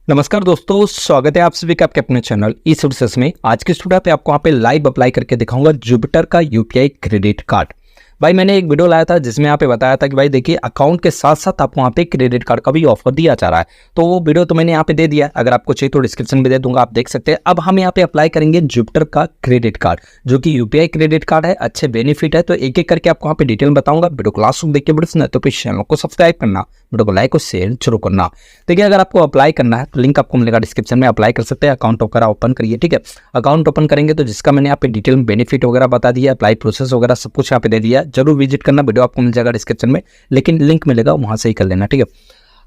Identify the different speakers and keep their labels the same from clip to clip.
Speaker 1: नमस्कार दोस्तों, स्वागत है आप सभी का आपके अपने चैनल ई सर्विसेज में। आज की स्टूडियो पे आपको यहाँ पे लाइव अप्लाई करके दिखाऊंगा जुपिटर का यूपीआई क्रेडिट कार्ड। भाई मैंने एक वीडियो लाया था जिसमें यहाँ पे बताया था कि भाई देखिए अकाउंट के साथ साथ आपको वहाँ पे क्रेडिट कार्ड का भी ऑफर दिया जा रहा है। तो वो वीडियो तो मैंने यहाँ पे दे दिया, अगर आपको चाहिए तो डिस्क्रिप्शन में दे दूंगा, आप देख सकते हैं। अब हम यहाँ पे अप्लाई करेंगे जुपिटर का क्रेडिट कार्ड जो कि यूपीआई क्रेडिट कार्ड है। अच्छे बेनिफिट है, तो एक एक करके आपको यहाँ पे डिटेल बताऊंगा। वीडियो को लास्ट तक देखिए, वीडियो तो प्लीज चैनल को सब्सक्राइब करना, वीडियो को लाइक और शेयर जरूर करना। देखिए अगर आपको अप्लाई करना है तो लिंक आपको मिलेगा डिस्क्रिप्शन में, अप्लाई कर सकते हैं। अकाउंट वगैरह ओपन करिए, ठीक है। अकाउंट ओपन करेंगे तो जिसका मैंने यहाँ पे डिटेल में बेनिफिट वगैरह बता दिया, अप्लाई प्रोसेस वगैरह सब कुछ यहाँ पे दे दिया। जरूर विजिट करना, वीडियो आपको मिल जाएगा डिस्क्रिप्शन में, लेकिन लिंक मिलेगा वहां से ही कर लेना, ठीक है।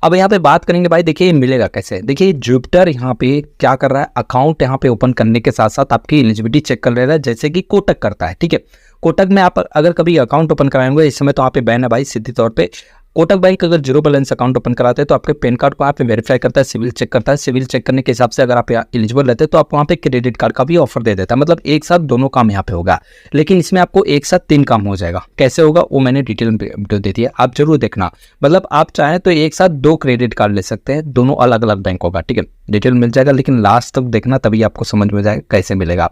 Speaker 1: अब यहाँ पे बात करेंगे भाई, देखिए मिलेगा कैसे। देखिए जुपिटर यहाँ पे क्या कर रहा है, अकाउंट यहाँ पे ओपन करने के साथ साथ आपकी एलिजिबिलिटी चेक कर ले रहा है, जैसे कि कोटक करता है, ठीक है। कोटक में आप अगर कभी अकाउंट ओपन कराएंगे, इस समय तो यहाँ पे बैन है भाई सीधी तौर पे। कोटक बैंक अगर जीरो बैलेंस अकाउंट ओपन कराते हैं तो आपके पैन कार्ड को यहाँ पे वेरीफाई करता है, सिविल चेक करता है। सिविल चेक करने के हिसाब से अगर आप एलिजिबल रहते हैं तो आप वहाँ पे क्रेडिट कार्ड का भी ऑफर दे देता है। मतलब एक साथ दोनों काम यहाँ पे होगा, लेकिन इसमें आपको एक साथ 3 काम हो जाएगा। कैसे होगा वो मैंने डिटेल में वीडियो दे दिया, आप जरूर देखना। मतलब आप चाहें तो एक साथ 2 क्रेडिट कार्ड ले सकते हैं, दोनों अलग अलग बैंकों का, ठीक है। डिटेल मिल जाएगा, लेकिन लास्ट तक देखना, तभी आपको समझ में जाएगा कैसे मिलेगा।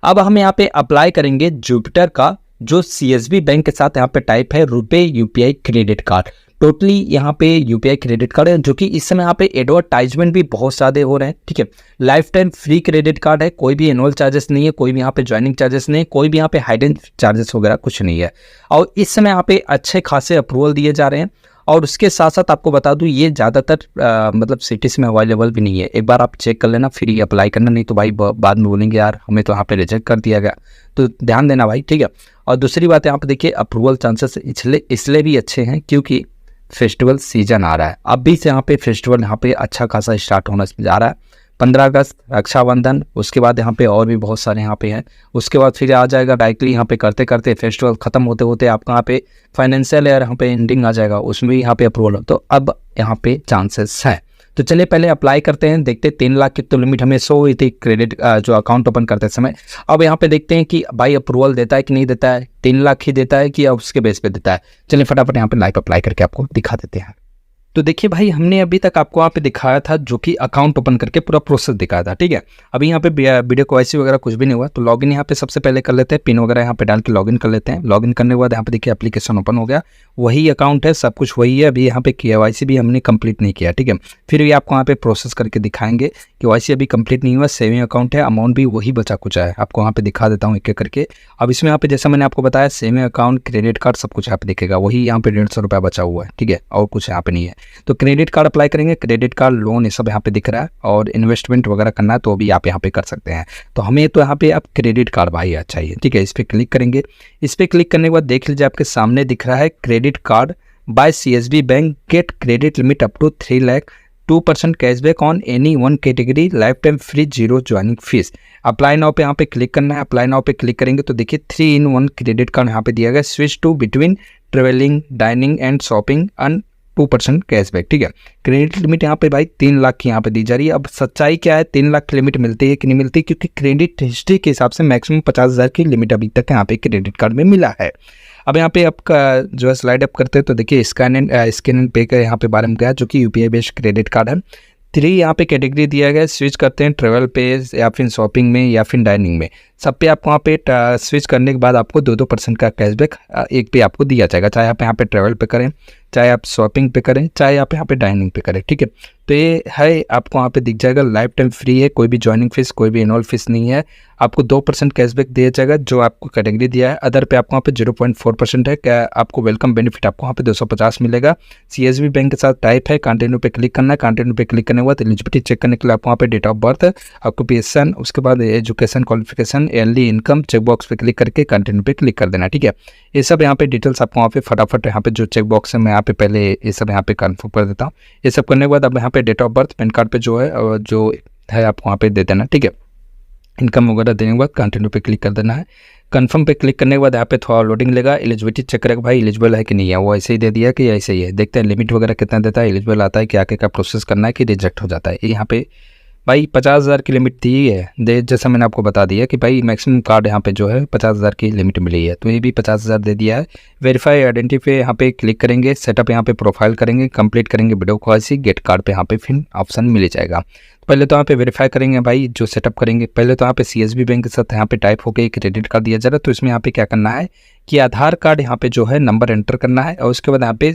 Speaker 1: अब हम यहाँ पे अप्लाई करेंगे जुपिटर का जो सीएसबी बैंक के साथ यहाँ पे टाइप है, RuPay UPI credit card. Totally यहाँ पे यूपीआई क्रेडिट कार्ड है, जो कि इस समय यहाँ पे एडवर्टाइजमेंट भी बहुत ज़्यादा हो रहे हैं, ठीक है। Life time free credit card है, कोई भी एनुअल चार्जेस नहीं है, कोई भी यहाँ पे ज्वाइनिंग चार्जेस नहीं है, कोई भी यहाँ पे हाइडन चार्जेस वगैरह कुछ नहीं है। और इस समय यहाँ पे अच्छे खासे अप्रूवल दिए जा रहे हैं। और उसके साथ साथ आपको बता दूं, ये ज़्यादातर मतलब सिटीज़ में अवेलेबल भी नहीं है। एक बार आप चेक कर लेना, फिर ही अप्लाई करना, नहीं तो भाई बाद में बोलेंगे यार हमें तो यहाँ पे रिजेक्ट कर दिया गया। तो ध्यान देना भाई, ठीक है। और दूसरी बात यहाँ पे देखिए, अप्रूवल चांसेस इसलिए भी अच्छे हैं क्योंकि फेस्टिवल सीजन आ रहा है। अभी से यहाँ पे फेस्टिवल यहाँ पे अच्छा खासा स्टार्ट होना जा रहा है। 15 अगस्त रक्षाबंधन, उसके बाद यहाँ पे और भी बहुत सारे यहाँ पे हैं। उसके बाद फिर आ जाएगा डायरेक्टली यहाँ पे करते करते फेस्टिवल खत्म होते होते आपका यहाँ पे फाइनेंशियल ईयर यहाँ पे एंडिंग आ जाएगा, उसमें भी यहाँ पे अप्रूवल हो। तो अब यहाँ पे चांसेस है। तो चलिए पहले अप्लाई करते हैं, देखते हैं 3 लाख की तो लिमिट हमें शो हुई थी क्रेडिट जो अकाउंट ओपन करते समय। अब यहाँ पे देखते हैं कि भाई अप्रूवल देता है कि नहीं देता है, 3 लाख ही देता है कि उसके बेस पे देता है। चलिए फटाफट यहाँ पे लाइव अप्लाई करके आपको दिखा देते हैं। तो देखिए भाई, हमने अभी तक आपको यहाँ पे दिखाया था जो कि अकाउंट ओपन करके पूरा प्रोसेस दिखाया था, ठीक है। अभी यहाँ पे वीडियो KYC वगैरह कुछ भी नहीं हुआ, तो लॉगिन यहाँ पे सबसे पहले कर लेते हैं। पिन वगैरह यहाँ पे डाल के लॉगिन कर लेते हैं। लॉगिन करने के बाद यहाँ पे देखिए एप्लीकेशन ओपन हो गया, वही अकाउंट है, सब कुछ वही है। अभी यहाँ पे KYC भी हमने कंप्लीट नहीं किया, ठीक है। फिर भी आपको यहाँ पे प्रोसेस करके दिखाएंगे। KYC अभी कंप्लीट नहीं हुआ, सेविंग अकाउंट है, अमाउंट भी वही बचा कुछ है। आपको यहाँ पे दिखा देता हूँ एक एक करके। अब इसमें यहाँ पे जैसा मैंने आपको बताया, सेविंग अकाउंट, क्रेडिट कार्ड सब कुछ यहाँ पे दिखेगा, वही यहाँ पे 150 रुपया बचा हुआ है, ठीक है, और कुछ यहाँ पे नहीं है। तो क्रेडिट कार्ड अप्लाई करेंगे, क्रेडिट कार्ड, लोन, ये सब यहाँ पे दिख रहा है। और इन्वेस्टमेंट वगैरह करना है तो भी आप यहाँ पे कर सकते हैं। तो हमें तो यहाँ पे अब क्रेडिट कार्ड भाई चाहिए, ठीक है। इस पर क्लिक करेंगे। इस पर क्लिक करने के बाद देख लीजिए आपके सामने दिख रहा है credit card by CSB bank, get credit limit up to 3 lakh, 2% cashback on any one category, life time free, zero joining fees. Apply now पे यहाँ पे क्लिक करना है। अप्लाई नाउ पे क्लिक करेंगे तो देखिए 3-in-1 क्रेडिट कार्ड यहाँ पे दिया गया, switch to between travelling, dining and shopping and 2% cashback, ठीक है। क्रेडिट लिमिट यहाँ पे भाई 3 लाख की यहाँ पे दी जा रही है। अब सच्चाई क्या है, 3 लाख की लिमिट मिलती है कि नहीं मिलती, क्योंकि क्रेडिट हिस्ट्री के हिसाब से मैक्सिमम 50,000 की लिमिट अभी तक यहाँ पे क्रेडिट कार्ड में मिला है। अब यहाँ पे आपका जो है स्लाइड अप करते हैं तो देखिए स्कैन एंड पे का यहाँ पे बारे में गया, जो कि यूपीआई बेस्ड क्रेडिट कार्ड है। 3 यहाँ पे कैटेगरी दिया गया है, स्विच करते हैं ट्रेवल पे या फिर शॉपिंग में या फिर डाइनिंग में, सब पे आपको वहाँ पे स्विच करने के बाद आपको 2% का कैशबैक एक पे आपको दिया जाएगा, चाहे आप यहाँ पे ट्रेवल पे करें, चाहे आप शॉपिंग पे करें, चाहे आप यहाँ पे डाइनिंग पे करें, ठीक है। तो ये है, आपको वहाँ पे दिख जाएगा लाइफ टाइम फ्री है, कोई भी ज्वाइनिंग फीस, कोई भी एनुअल फीस नहीं है। आपको 2% कैशबैक दिया जाएगा जो आपको कैटेगरी दिया है। अदर पे आपको वहाँ पे 0.4% है। क्या आपको वेलकम बेनिफिट आपको वहाँ पे 250 मिलेगा। सीएसबी बैंक के साथ टाइप है, कंटिन्यू पे क्लिक करना है। कंटिन्यू पे क्लिक करने के बाद एलिजिबिलिटी चेक करने के लिए आपको वहाँ पे डेट ऑफ बर्थ, ऑक्यूपेशन, उसके बाद education qualification, yearly income, check box पे क्लिक करके कंटिन्यू पे क्लिक कर देना, ठीक है। ये सब यहाँ पे डिटेल्स आपको वहाँ पे फटाफट यहाँ पे जो चेक बॉक्स है मैं यहाँ पे पहले ये सब यहाँ पे कन्फर्म कर देता हूँ। ये सब करने के बाद अब यहाँ पे date of birth, PAN card पे जो है आपको वहाँ पे दे देना, ठीक है। इनकम वगैरह देने के बाद कंटिन्यू पे क्लिक कर देना है। कंफर्म पे क्लिक करने के बाद यहाँ पे थोड़ा लोडिंग लेगा, एलिजिबिलिटी चेक करेगा भाई एलिजिबल है कि नहीं है। वो ऐसे ही दे दिया कि ऐसे ही है, देखते हैं लिमिट वगैरह कितना देता है, एलिजिबल आता है कि आगे का प्रोसेस करना है कि रिजेक्ट हो जाता है। यहाँ पे भाई 50,000 की लिमिट दी है दे, जैसा मैंने आपको बता दिया कि भाई मैक्सिमम कार्ड यहाँ पे जो है 50,000 की लिमिट मिली है, तो ये भी 50,000 दे दिया है। वेरीफाई आइडेंटिटी पे यहाँ पे क्लिक करेंगे, सेटअप यहाँ पे प्रोफाइल करेंगे, कंप्लीट करेंगे वीडियो कॉल से, गेट कार्ड पे यहाँ पे फिर ऑप्शन मिल जाएगा। पहले तो यहाँ पे वेरीफाई करेंगे भाई, जो सेटअप करेंगे पहले तो यहाँ पे CSB बैंक के साथ यहाँ पे टाइप होकर क्रेडिट कार्ड दिया जा रहा है। तो इसमें यहाँ पे क्या करना है कि आधार कार्ड यहाँ पे जो है नंबर एंटर करना है और उसके बाद यहाँ पे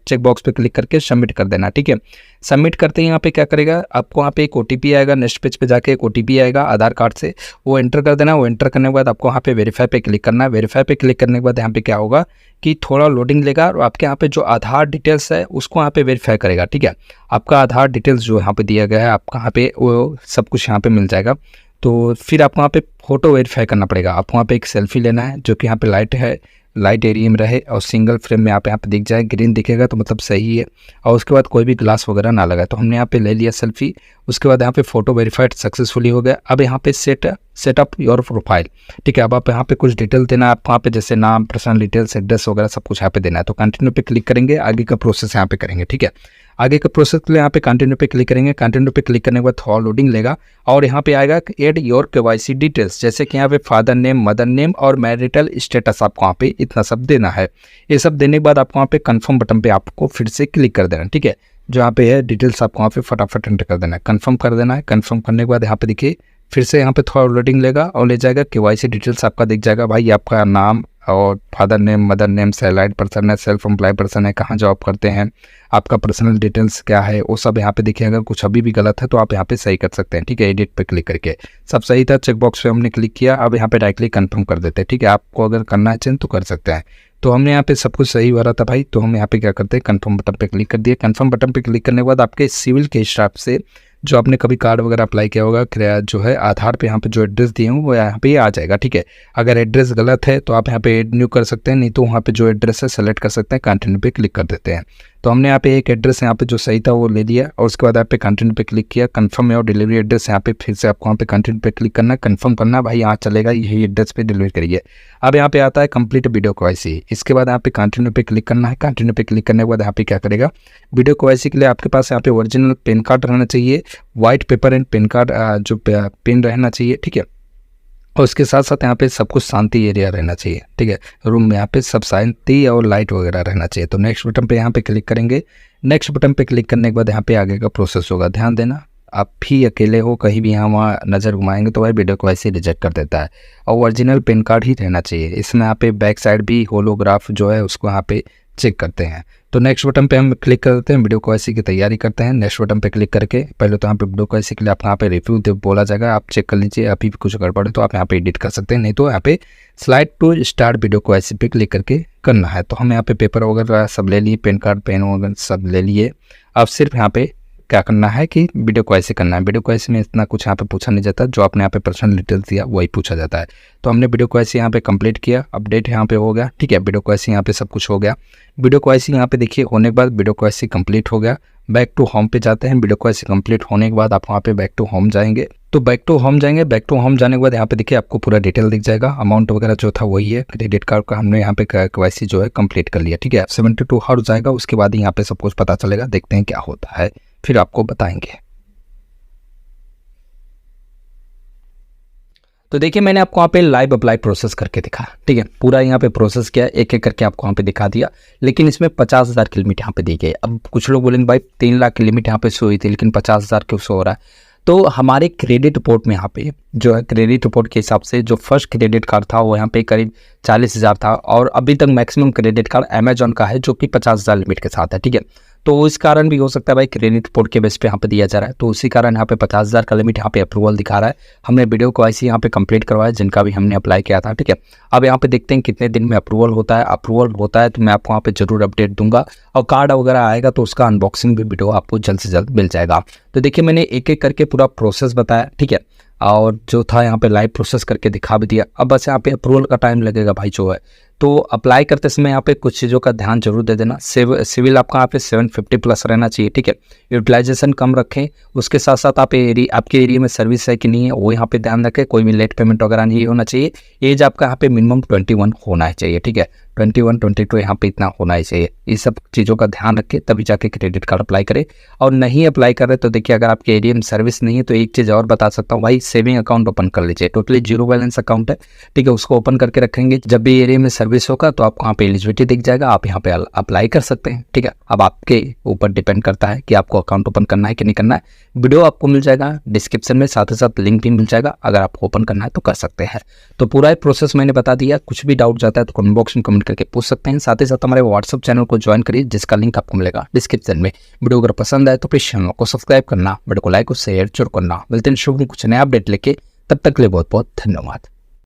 Speaker 1: चेक बॉक्स पे क्लिक करके सबमिट कर देना। ठीक है, सबमिट करते ही यहाँ पे क्या करेगा, आपको यहाँ पे एक OTP आएगा, नेक्स्ट पेज पे जाके एक OTP आएगा आधार कार्ड से, वो एंटर कर देना। वो एंटर करने के बाद आपको यहाँ पे वेरीफाई पे क्लिक करना है। वेरीफाई पे क्लिक करने के बाद यहाँ पे क्या होगा कि थोड़ा लोडिंग लेगा और आपके यहाँ पे जो आधार डिटेल्स है उसको यहाँ पे वेरीफाई करेगा। ठीक है, आपका आधार डिटेल्स जो यहाँ पे दिया गया है आपका यहाँ पे वो सब कुछ यहाँ पे मिल जाएगा। तो फिर आपको यहाँ पे फ़ोटो वेरीफाई करना पड़ेगा। आपको यहाँ पे एक सेल्फी लेना है जो कि यहाँ पे लाइट है, लाइट एरिया में रहे और सिंगल फ्रेम में यहाँ पे दिख जाए, ग्रीन दिखेगा तो मतलब सही है, और उसके बाद कोई भी ग्लास वगैरह ना लगा। तो हमने यहाँ पे ले लिया सेल्फी, उसके बाद यहाँ पे फ़ोटो वेरीफाइड सक्सेसफुली हो गया। अब यहाँ पे सेटअप योर प्रोफाइल। ठीक है, अब आप यहाँ पे कुछ डिटेल देना है आपको, यहाँ पे जैसे नाम, पर्सनल डिटेल्स, एड्रेस वगैरह सब कुछ यहाँ पे देना है। तो कंटिन्यू पे क्लिक करेंगे, आगे का प्रोसेस यहाँ पे करेंगे। ठीक है, आगे के प्रोसेस के लिए यहाँ पे कंटिन्यू पे क्लिक करेंगे। कंटिन्यू पे क्लिक करने के बाद थोड़ा लोडिंग लेगा और यहाँ पे आएगा एड योर KYC डिटेल्स, जैसे कि यहाँ पे फादर नेम, मदर नेम और मैरिटल स्टेटस आपको यहाँ पे इतना सब देना है। ये सब देने के बाद आपको यहाँ पे कंफर्म बटन पे आपको फिर से क्लिक कर देना। ठीक है, जो यहाँ पे है डिटेल्स आपको यहाँ पे फटाफट एंटर कर देना है, कन्फर्म कर देना है। कन्फर्म करने के बाद यहाँ पे देखिए फिर से यहाँ पे थोड़ा लोडिंग लेगा और ले जाएगा, KYC डिटेल्स आपका दिख जाएगा भाई, आपका नाम और father name, mother name, salaried person है, सेल्फ एम्प्लॉय पर्सन है, कहाँ जॉब करते हैं, आपका पर्सनल डिटेल्स क्या है, वो सब यहाँ पे देखिए। अगर कुछ अभी भी गलत है तो आप यहाँ पे सही कर सकते हैं। ठीक है, एडिट पे क्लिक करके सब सही था, चेक बॉक्स पे हमने क्लिक किया। अब यहाँ पे डायरेक्टली कंफर्म कर देते हैं। ठीक है, आपको अगर करना है चेंज तो कर सकते हैं। तो हमने यहाँ पे सब कुछ सही हो रहा था भाई, तो हम यहाँ पे क्या करते हैं, कंफर्म बटन पे क्लिक कर दिए। कंफर्म बटन पे क्लिक करने के बाद आपके सिविल के हिसाब से जो आपने कभी कार्ड वगैरह अप्लाई किया होगा, जो है आधार पे यहाँ पे जो एड्रेस दिए हूँ वो यहाँ पे आ जाएगा। ठीक है, अगर एड्रेस गलत है तो आप यहाँ पे एड न्यू कर सकते हैं, नहीं तो वहाँ पे जो एड्रेस है सेलेक्ट कर सकते हैं, कंटिन्यू पे क्लिक कर देते हैं। तो हमने यहाँ पे एक एड्रेस यहाँ पे जो सही था वो ले लिया और उसके बाद यहाँ पे कंटिन्यू पे क्लिक किया। कंफर्म और डिलीवरी एड्रेस यहाँ पे फिर से आपको यहाँ पे कंटिन्यू पे क्लिक करना है, कंफर्म करना भाई यहाँ चलेगा, यही एड्रेस पे डिलीवरी करिए। अब यहाँ पे आता है कंप्लीट वीडियो KYC। इसके बाद यहाँ पे कंटिन्यू पे क्लिक करना है। कंटिन्यू पे क्लिक करने के बाद यहाँ पे क्या करेगा, वीडियो KYC के लिए आपके पास यहाँ पे ओरिजिनल पेन कार्ड रहना चाहिए, white paper and PAN card जो पेन रहना चाहिए। ठीक है, और उसके साथ साथ यहाँ पे सब कुछ शांति एरिया रहना चाहिए। ठीक है, रूम में यहाँ पे सब शांति और लाइट वगैरह रहना चाहिए। तो नेक्स्ट बटन पे यहाँ पे क्लिक करेंगे। नेक्स्ट बटन पे क्लिक करने के बाद यहाँ पे आगे का प्रोसेस होगा, ध्यान देना। आप भी अकेले हो, कहीं भी यहाँ वहाँ नज़र घुमाएंगे तो भाई वीडियो KYC रिजेक्ट कर देता है, और ओरिजिनल पेन कार्ड ही रहना चाहिए। इसमें यहाँ पे बैक साइड भी होलोग्राफ जो है उसको यहाँ पे चेक करते हैं। तो नेक्स्ट बटन पे हम क्लिक करते हैं, वीडियो KYC की तैयारी करते हैं। नेक्स्ट बटन पे क्लिक करके पहले तो यहाँ पे वीडियो KYC के लिए आपको यहाँ पे रिव्यू बोला जाएगा, आप चेक कर लीजिए। अभी भी कुछ गड़बड़ है तो आप यहाँ पे एडिट कर सकते हैं, नहीं तो यहाँ पे slide to start video KYC पे क्लिक करके करना है। तो हम यहाँ पे पेपर वगैरह सब ले लिए, पेन कार्ड, पेन वगैरह सब ले लिए। अब सिर्फ यहाँ पे क्या करना है कि वीडियो KYC करना है। वीडियो KYC में इतना कुछ यहाँ पे पूछा नहीं जाता, जो आपने यहाँ पे पर्सनल डिटेल्स दिया वही पूछा जाता है। तो हमने वीडियो KYC यहाँ पे कंप्लीट किया, अपडेट यहाँ पे हो गया। ठीक है, वीडियो KYC यहाँ पे सब कुछ हो गया। वीडियो KYC यहाँ पे देखिए होने के बाद वीडियो KYC कंप्लीट हो गया। बैक टू होम पे जाते हैं। वीडियो KYC कंप्लीट होने के बाद आप वहाँ पे बैक टू होम जाएंगे। तो बैक टू होम जाएंगे, बैक टू होम जाने के बाद यहाँ पे देखिए आपको पूरा डिटेल दिख जाएगा। अमाउंट वगैरह जो था वही है, क्रेडिट कार्ड का हमने यहाँ पे KYC जो है कंप्लीट कर लिया। ठीक है, 72 आवर्स जाएगा, उसके बाद ही यहाँ पे सब कुछ पता चलेगा। देखते हैं क्या होता है, फिर आपको बताएंगे। तो देखिए मैंने आपको यहाँ पे लाइव अप्लाई प्रोसेस करके दिखा। ठीक है, पूरा यहाँ पे प्रोसेस किया, एक एक करके आपको यहाँ पे दिखा दिया। लेकिन इसमें 50,000 की लिमिट यहाँ पे दी गई। अब कुछ लोग बोलेंगे भाई 3 लाख की लिमिट यहाँ पे शो हुई थी, लेकिन 50,000 क्यों शो हो रहा है? तो हमारे क्रेडिट रिपोर्ट में यहाँ पे जो है क्रेडिट रिपोर्ट के हिसाब से जो फर्स्ट क्रेडिट कार्ड था वो यहाँ पे करीब 40,000 था, और अभी तक मैक्सिमम क्रेडिट कार्ड अमेजॉन का है जो कि 50,000 लिमिट के साथ है। ठीक है, तो इस कारण भी हो सकता है भाई क्रेडिट रिपोर्ट के बेस पे यहाँ पे दिया जा रहा है, तो उसी कारण यहाँ पे 50,000 का लिमिट यहाँ पे अप्रूवल दिखा रहा है। हमने वीडियो KYC यहाँ पे कंप्लीट करवाया जिनका भी हमने अप्लाई किया था। ठीक है, अब यहाँ पे देखते हैं कितने दिन में अप्रूवल होता है। अप्रूवल होता है तो मैं आपको यहाँ पे जरूर अपडेट दूंगा, और कार्ड वगैरह आएगा तो उसका अनबॉक्सिंग भी वीडियो आपको जल्द से जल्द मिल जाएगा। तो देखिए मैंने एक एक करके पूरा प्रोसेस बताया। ठीक है, और जो था यहाँ पे लाइव प्रोसेस करके दिखा भी दिया। अब बस यहाँ पे अप्रूवल का टाइम लगेगा भाई जो है। तो अप्लाई करते समय यहाँ पे कुछ चीज़ों का ध्यान जरूर दे देना। सिविल आपका यहाँ पे 750 प्लस रहना चाहिए। ठीक है, यूटिलाइजेशन कम रखें, उसके साथ साथ आपके एरिया में सर्विस है कि नहीं है वो यहाँ पे ध्यान रखें। कोई भी लेट पेमेंट वगैरह नहीं होना चाहिए। एज आपका यहाँ पे मिनिमम 21 होना चाहिए। ठीक है, 21, 22 यहाँ पे इतना होना ही चाहिए। इस सब चीज़ों का ध्यान रखें तभी जाके क्रेडिट कार्ड अप्लाई करें। और नहीं अप्लाई कर रहे तो देखिए, अगर आपके एटीएम सर्विस नहीं है तो एक चीज़ और बता सकता हूँ भाई, सेविंग अकाउंट ओपन कर लीजिए। टोटली 0 बैलेंस अकाउंट है, ठीक है, उसको ओपन करके रखेंगे। जब भी एरिया में सर्विस होगा तो आपको यहाँ पे एलिजिबिलिटी दिख जाएगा, आप यहाँ पे अप्लाई कर सकते हैं, ठीक है। अब आपके ऊपर डिपेंड करता है कि आपको अकाउंट ओपन करना है कि नहीं करना है। वीडियो आपको मिल जाएगा डिस्क्रिप्शन में, साथ ही साथ लिंक भी मिल जाएगा, अगर आपको ओपन करना है तो कर सकते हैं। तो पूरा प्रोसेस मैंने बता दिया, कुछ भी डाउट जाता है तो कमेंट बॉक्स में कमेंट करके पूछ सकते हैं। साथ ही साथ हमारे व्हाट्सएप चैनल को ज्वाइन करिए, जिसका लिंक आपको मिलेगा डिस्क्रिप्शन में। वीडियो अगर पसंद आए तो प्लीज चैनल को सब्सक्राइब करना, वीडियो को लाइक और शेयर जरूर करना। मिलते हैं शुभ कुछ नया अपडेट लेके, तब तक के लिए बहुत बहुत धन्यवाद।